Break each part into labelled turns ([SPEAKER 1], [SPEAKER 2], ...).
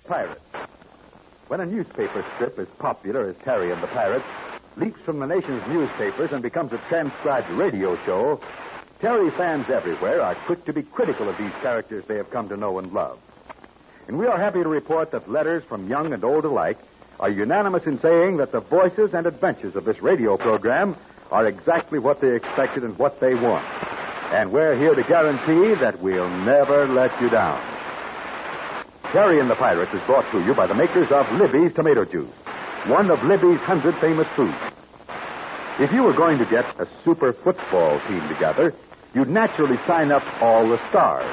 [SPEAKER 1] Pirate. When a newspaper strip as popular as Terry and the Pirates leaps from the nation's newspapers and becomes a transcribed radio show, Terry fans everywhere are quick to be critical of these characters they have come to know and love. And we are happy to report that letters from young and old alike are unanimous in saying that the voices and adventures of this radio program are exactly what they expected and what they want. And we're here to guarantee that we'll never let you down. Terry and the Pirates is brought to you by the makers of Libby's Tomato Juice, one of Libby's 100 famous foods. If you were going to get a super football team together, you'd naturally sign up all the stars.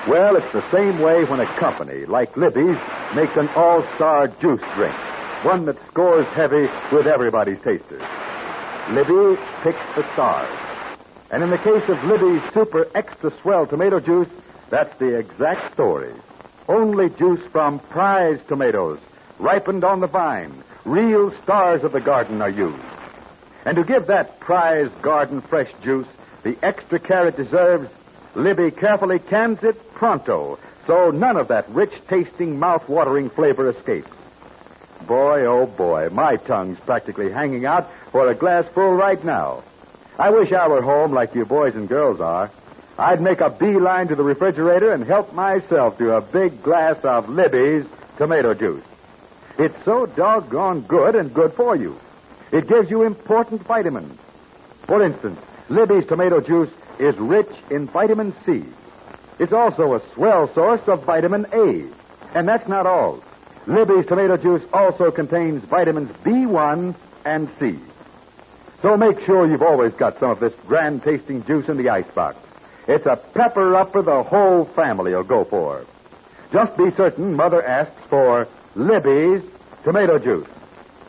[SPEAKER 1] Well, it's the same way when a company like Libby's makes an all-star juice drink, one that scores heavy with everybody's tasters. Libby picks the stars. And in the case of Libby's super extra swell tomato juice, that's the exact story. Only juice from prize tomatoes, ripened on the vine. Real stars of the garden are used. And to give that prize garden fresh juice the extra care it deserves, Libby carefully cans it pronto, so none of that rich-tasting, mouth-watering flavor escapes. Boy, oh boy, my tongue's practically hanging out for a glass full right now. I wish I were home like you boys and girls are. I'd make a beeline to the refrigerator and help myself to a big glass of Libby's tomato juice. It's so doggone good and good for you. It gives you important vitamins. For instance, Libby's tomato juice is rich in vitamin C. It's also a swell source of vitamin A. And that's not all. Libby's tomato juice also contains vitamins B1 and C. So make sure you've always got some of this grand-tasting juice in the icebox. It's a pepper-upper the whole family will go for. Just be certain Mother asks for Libby's tomato juice.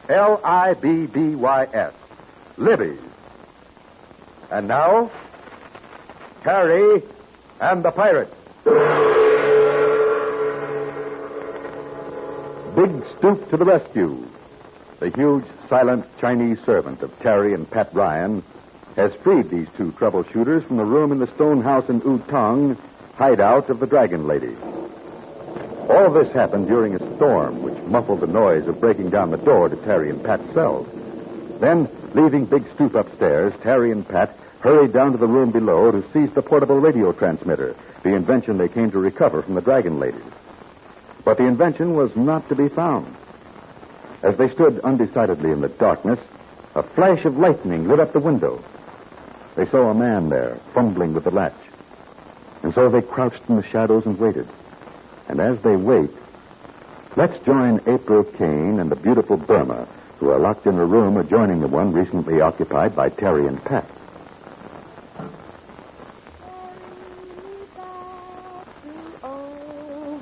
[SPEAKER 1] Libbys. Libby's. And now, Terry and the Pirates. Big Stoop to the rescue. The huge, silent Chinese servant of Terry and Pat Ryan has freed these two troubleshooters from the room in the stone house in Utong, hideout of the Dragon Lady. All this happened during a storm which muffled the noise of breaking down the door to Terry and Pat's cells. Then, leaving Big Stoop upstairs, Terry and Pat hurried down to the room below to seize the portable radio transmitter, the invention they came to recover from the Dragon Ladies. But the invention was not to be found. As they stood undecidedly in the darkness, a flash of lightning lit up the window. They saw a man there, fumbling with the latch. And so they crouched in the shadows and waited. And as they wait, let's join April Kane and the beautiful Burma, who are locked in a room adjoining the one recently occupied by Terry and Pat.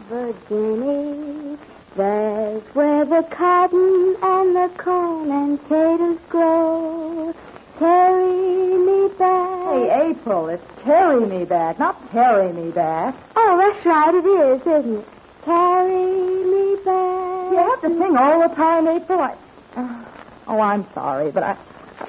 [SPEAKER 2] Virginia, there's where the cotton and the corn and taters grow. Carry me back.
[SPEAKER 3] Hey, April, it's carry me back, not carry me back.
[SPEAKER 2] Oh, that's right, it is, isn't it? Carry me back.
[SPEAKER 3] You have to sing all the time, April. I'm sorry, but I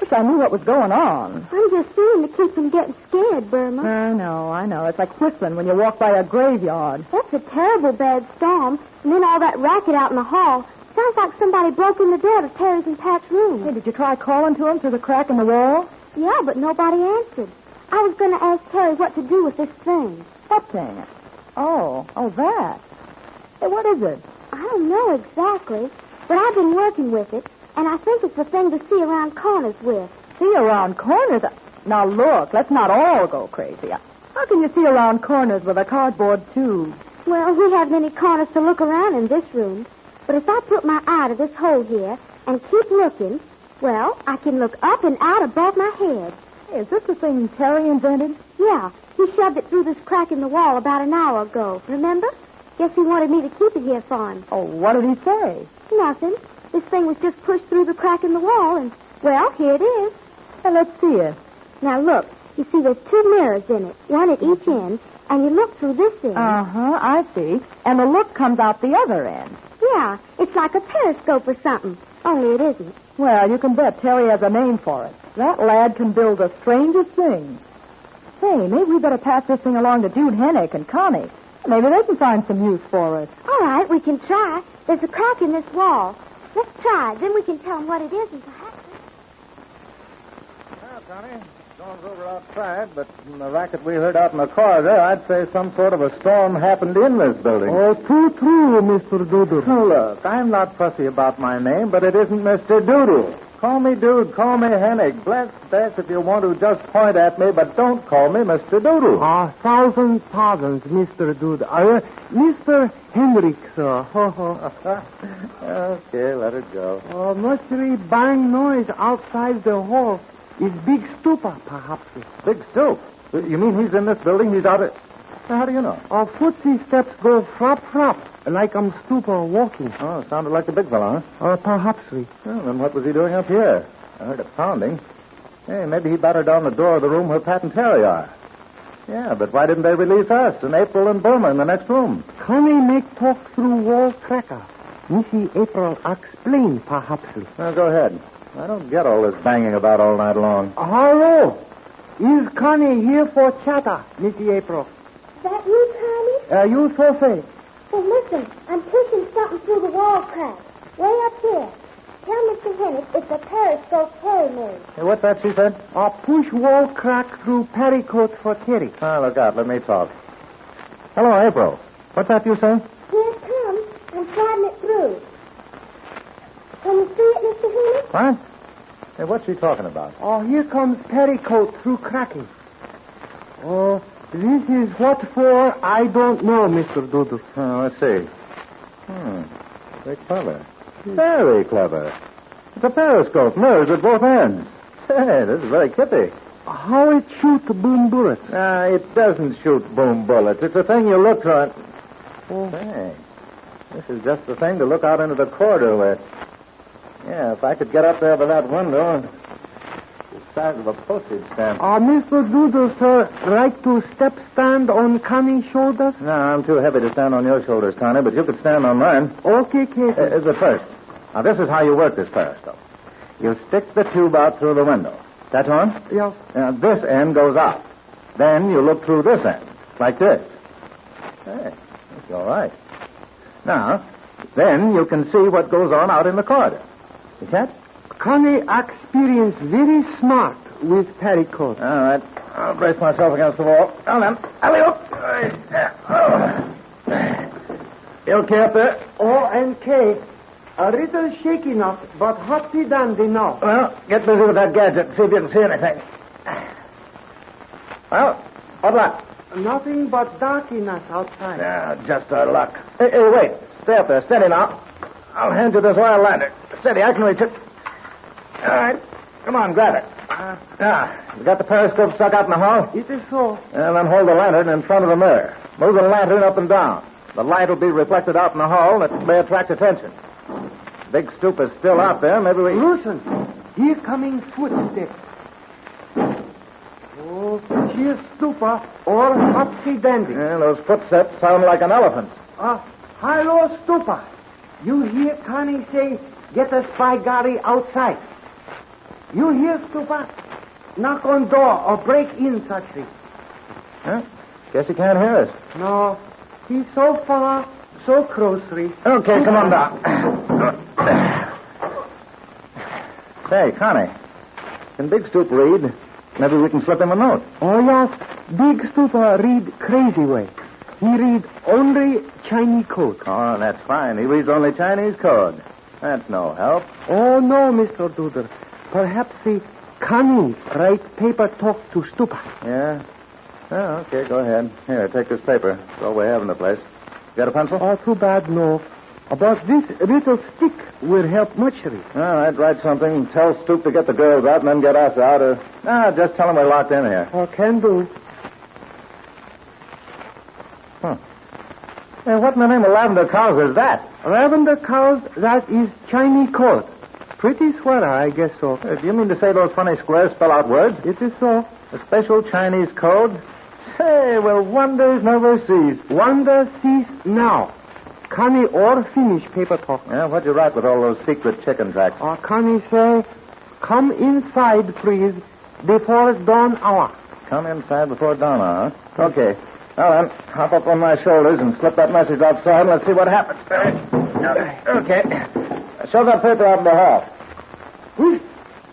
[SPEAKER 3] wish I knew what was going on.
[SPEAKER 2] I'm just singing to keep from getting scared, Burma.
[SPEAKER 3] I know. It's like whistling when you walk by a graveyard.
[SPEAKER 2] That's a terrible bad storm. And then all that racket out in the hall. Sounds like somebody broke in the door to Terry's and Pat's room.
[SPEAKER 3] Hey, did you try calling to him through the crack in the wall?
[SPEAKER 2] Yeah, but nobody answered. I was going to ask Terry what to do with this thing.
[SPEAKER 3] What thing? Oh, that. Hey, what is it?
[SPEAKER 2] I don't know exactly, but I've been working with it, and I think it's the thing to see around corners with.
[SPEAKER 3] See around corners? Now, look, let's not all go crazy. How can you see around corners with a cardboard tube?
[SPEAKER 2] Well, we haven't any corners to look around in this room. But if I put my eye to this hole here and keep looking, well, I can look up and out above my head.
[SPEAKER 3] Hey, is this the thing Terry invented?
[SPEAKER 2] Yeah, he shoved it through this crack in the wall about an hour ago. Remember? Guess he wanted me to keep it here for him.
[SPEAKER 3] Oh, what did he say?
[SPEAKER 2] Nothing. This thing was just pushed through the crack in the wall, and, well, here it is.
[SPEAKER 3] Well, let's see it.
[SPEAKER 2] Now, look. You see there's two mirrors in it, one at each end, and you look through this end.
[SPEAKER 3] Uh-huh, I see. And the look comes out the other end.
[SPEAKER 2] Yeah, it's like a periscope or something, only it isn't.
[SPEAKER 3] Well, you can bet Terry has a name for it. That lad can build the strangest things. Say, maybe we better pass this thing along to Jude Hennick and Connie. Maybe they can find some use for us.
[SPEAKER 2] All right, we can try. There's a crack in this wall. Let's try. Then we can tell them what it is and perhaps...
[SPEAKER 4] Well, Connie, storm's over outside, but from the racket we heard out in the corridor, I'd say some sort of a storm happened in this building.
[SPEAKER 5] Oh, too true, Mr. Doodle.
[SPEAKER 4] Now, look, I'm not fussy about my name, but it isn't Mr. Doodle. Call me Dude, call me Hennig. Bless if you want to just point at me, but don't call me Mr. Doodle.
[SPEAKER 5] Thousand pardons, Mr. Doodle. Mr. Henrik, sir.
[SPEAKER 4] Okay, let it go.
[SPEAKER 5] Muchery bang noise outside the hall. Is Big Stupa, perhaps.
[SPEAKER 4] Big Stoop? You mean he's in this building? He's out of... How do you know?
[SPEAKER 5] Footsie steps go frap, like Stupa walking.
[SPEAKER 4] Oh, sounded like the big fellow, huh?
[SPEAKER 5] Perhaps.
[SPEAKER 4] Well, then what was he doing up here? I heard it pounding. Hey, maybe he battered down the door of the room where Pat and Terry are. Yeah, but why didn't they release us and April and Burma in the next room?
[SPEAKER 5] Connie make talk through wall cracker. Missy April explain, perhaps.
[SPEAKER 4] Well, go ahead. I don't get all this banging about all night long.
[SPEAKER 5] Hello. Is Connie here for chatter, Missy April?
[SPEAKER 2] Is that you, Connie?
[SPEAKER 5] You so say.
[SPEAKER 2] Well, listen, I'm pushing something through the wall crack. Way up here. Tell Mr. Hennig it's a periscope Terry made.
[SPEAKER 4] Hey, what's that she said?
[SPEAKER 5] Push wall crack through petticoat for Terry.
[SPEAKER 4] Look out. Let me talk. Hello, April. What's that you say?
[SPEAKER 2] Here it comes. I'm sliding it through. Can you see it, Mr. Hennig?
[SPEAKER 4] What? Hey, what's she talking about?
[SPEAKER 5] Here comes petticoat through cracking. This is what for, I don't know, Mr. Doodle.
[SPEAKER 4] Let's see. Very clever. Very clever. It's a periscope, mirrors at both ends. Say, this is very kippy.
[SPEAKER 5] How it shoot boom bullets?
[SPEAKER 4] It doesn't shoot boom bullets. It's a thing you look on. Say, this is just the thing to look out into the corridor with. Yeah, if I could get up there by that window, the size of a postage stamp.
[SPEAKER 5] Mr. Doodle, sir, like to step stand on Connie's shoulders?
[SPEAKER 4] No, I'm too heavy to stand on your shoulders, Connie, but you could stand on mine.
[SPEAKER 5] Okay, Kate.
[SPEAKER 4] But first, now this is how you work this periscope. You stick the tube out through the window. That's on?
[SPEAKER 5] Yes.
[SPEAKER 4] This end goes out. Then you look through this end, like this. Hey, that's all right. Now, then you can see what goes on out in the corridor. You catch?
[SPEAKER 5] Connie experience very smart with petticoat.
[SPEAKER 4] All right. I'll brace myself against the wall. Now then, alley-oop. You okay up there?
[SPEAKER 5] And Kate, a little shaky enough, but hotty dandy now.
[SPEAKER 4] Well, get busy with that gadget. See if you can see anything. Well, what luck?
[SPEAKER 5] Nothing but darkness outside.
[SPEAKER 4] Yeah, just our luck. Hey, wait. Stay up there. Steady now. I'll hand you this oil lantern. Steady, I can reach it. All right. Come on, grab it. Now, you got the periscope stuck out in the hall?
[SPEAKER 5] It is so.
[SPEAKER 4] And then hold the lantern in front of the mirror. Move the lantern up and down. The light will be reflected out in the hall, and it may attract attention. Big Stoop is still out there. Maybe we...
[SPEAKER 5] Listen. Here coming footsteps. Here's Stupa or Hopsy Dandy.
[SPEAKER 4] Yeah, those footsteps sound like an elephant's.
[SPEAKER 5] Hello, Stupa. You hear Connie say, get a spy gari outside. You hear, Stupa? Knock on door or break in, such thing.
[SPEAKER 4] Huh? Guess he can't hear us.
[SPEAKER 5] No. He's so far, so closely.
[SPEAKER 4] Okay, come on down. Say, Connie, can Big Stoop read? Maybe we can slip him a note.
[SPEAKER 5] Yes. Big Stupa read crazy way. He read only Chinese code.
[SPEAKER 4] Oh, that's fine. He reads only Chinese code. That's no help.
[SPEAKER 5] Oh, no, Mr. Doodle. Perhaps he Connie write paper talk to Stupa.
[SPEAKER 4] Yeah? Oh, okay, go ahead. Here, take this paper. It's all we have in the place. Got a pencil?
[SPEAKER 5] Too bad, no. But this little stick will help muchly.
[SPEAKER 4] All right, write something. Tell Stoop to get the girls out and then get us out. Just tell them we're locked in here.
[SPEAKER 5] Can do.
[SPEAKER 4] Hey, what in the name of lavender cows is that?
[SPEAKER 5] Lavender cows, that is Chinese code. Pretty sweater, I guess so.
[SPEAKER 4] Do you mean to say those funny squares spell out words?
[SPEAKER 5] It is so.
[SPEAKER 4] A special Chinese code? Say, well, wonders never cease.
[SPEAKER 5] Wonder cease now. Connie or finish paper talk.
[SPEAKER 4] Yeah, what'd you write with all those secret chicken tracks?
[SPEAKER 5] Connie say, come inside, please, before dawn hour.
[SPEAKER 4] Come inside before dawn hour, huh? Okay. Well, then, hop up on my shoulders and slip that message outside, and let's see what happens. Okay. Shove that paper out in the hall.
[SPEAKER 5] Whoosh.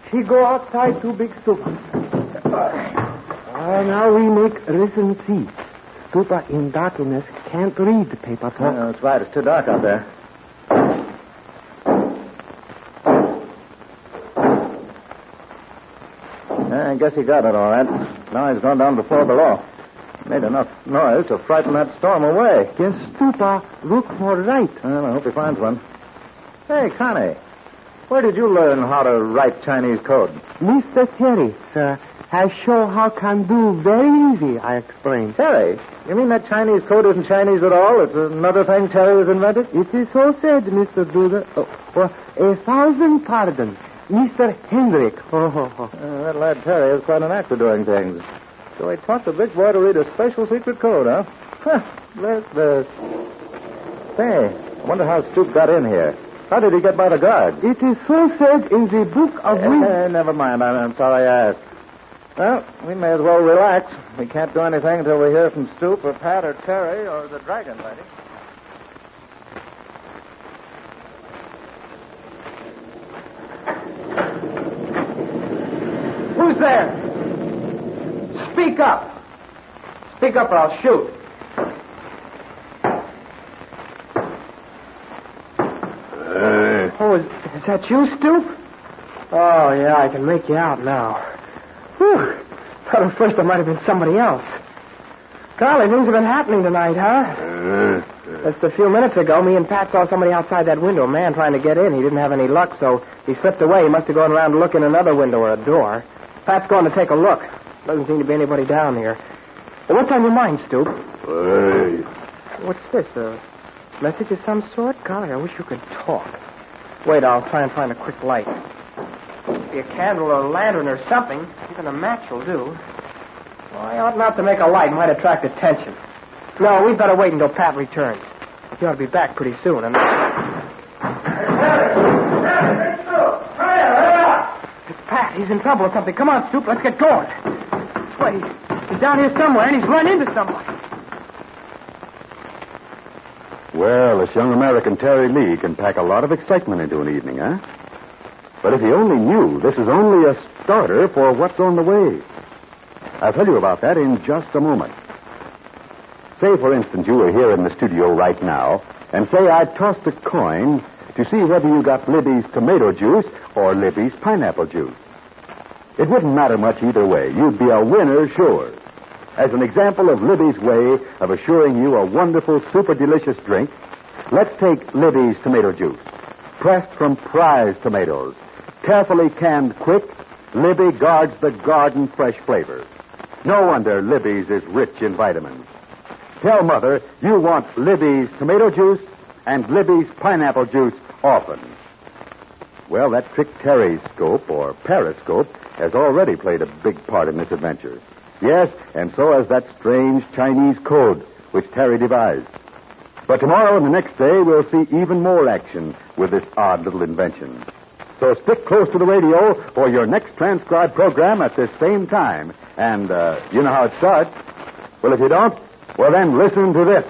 [SPEAKER 5] She go outside to big Stupa. Now we make listen see. Stupa in darkness can't read the paper talk.
[SPEAKER 4] Yeah, that's right. It's too dark out there. I guess he got it all right. Now he's gone down to the floor below. Made enough noise to frighten that storm away.
[SPEAKER 5] Yes, Stupa, look for right.
[SPEAKER 4] Well, I hope he finds one. Hey, Connie, where did you learn how to write Chinese code?
[SPEAKER 5] Mr. Terry, sir, has show how can do very easy, I explained.
[SPEAKER 4] Terry? You mean that Chinese code isn't Chinese at all? It's another thing Terry has invented?
[SPEAKER 5] It is so said, Mr. Duda. Oh, 1,000 pardons. Mr. Hendrick.
[SPEAKER 4] That lad Terry is quite an actor doing things. So he taught the big boy to read a special secret code, huh? Say, I wonder how Stoop got in here. How did he get by the guards?
[SPEAKER 5] It is so said in the book of...
[SPEAKER 4] Never mind. I'm sorry I asked. Well, we may as well relax. We can't do anything until we hear from Stoop or Pat or Terry or the Dragon Lady.
[SPEAKER 5] Who's there? Speak up. Speak up or I'll shoot. Oh, is that you, Stoop? Oh, yeah, I can make you out now. Whew. Thought at first it might have been somebody else. Golly, things have been happening tonight, huh? Just a few minutes ago, me and Pat saw somebody outside that window, a man trying to get in. He didn't have any luck, so he slipped away. He must have gone around to look in another window or a door. Pat's going to take a look. Doesn't seem to be anybody down here. Well, what's on your mind, Stoop?
[SPEAKER 1] Hey.
[SPEAKER 5] What's this, a message of some sort? Golly, I wish you could talk. Wait, I'll try and find a quick light. Be a candle or a lantern or something. Even a match will do. Well, I ought not to make a light. Might attract attention. No, we'd better wait until Pat returns. He ought to be back pretty soon. And... It's Pat. He's in trouble or something. Come on, Stoop. Let's get going. This way. He's down here somewhere, and he's run into somebody.
[SPEAKER 1] Well, this young American Terry Lee can pack a lot of excitement into an evening, huh? But if he only knew this is only a starter for what's on the way. I'll tell you about that in just a moment. Say, for instance, you were here in the studio right now, and say I tossed a coin to see whether you got Libby's tomato juice or Libby's pineapple juice. It wouldn't matter much either way. You'd be a winner, sure. As an example of Libby's way of assuring you a wonderful, super delicious drink, let's take Libby's tomato juice. Pressed from prize tomatoes. Carefully canned quick, Libby guards the garden fresh flavor. No wonder Libby's is rich in vitamins. Tell Mother you want Libby's tomato juice and Libby's pineapple juice often. Well, that trick Terry's scope, or periscope, has already played a big part in this adventure. Yes, and so has that strange Chinese code which Terry devised. But tomorrow and the next day, we'll see even more action with this odd little invention. So stick close to the radio for your next transcribed program at this same time. And you know how it starts. Well, if you don't, well, then listen to this.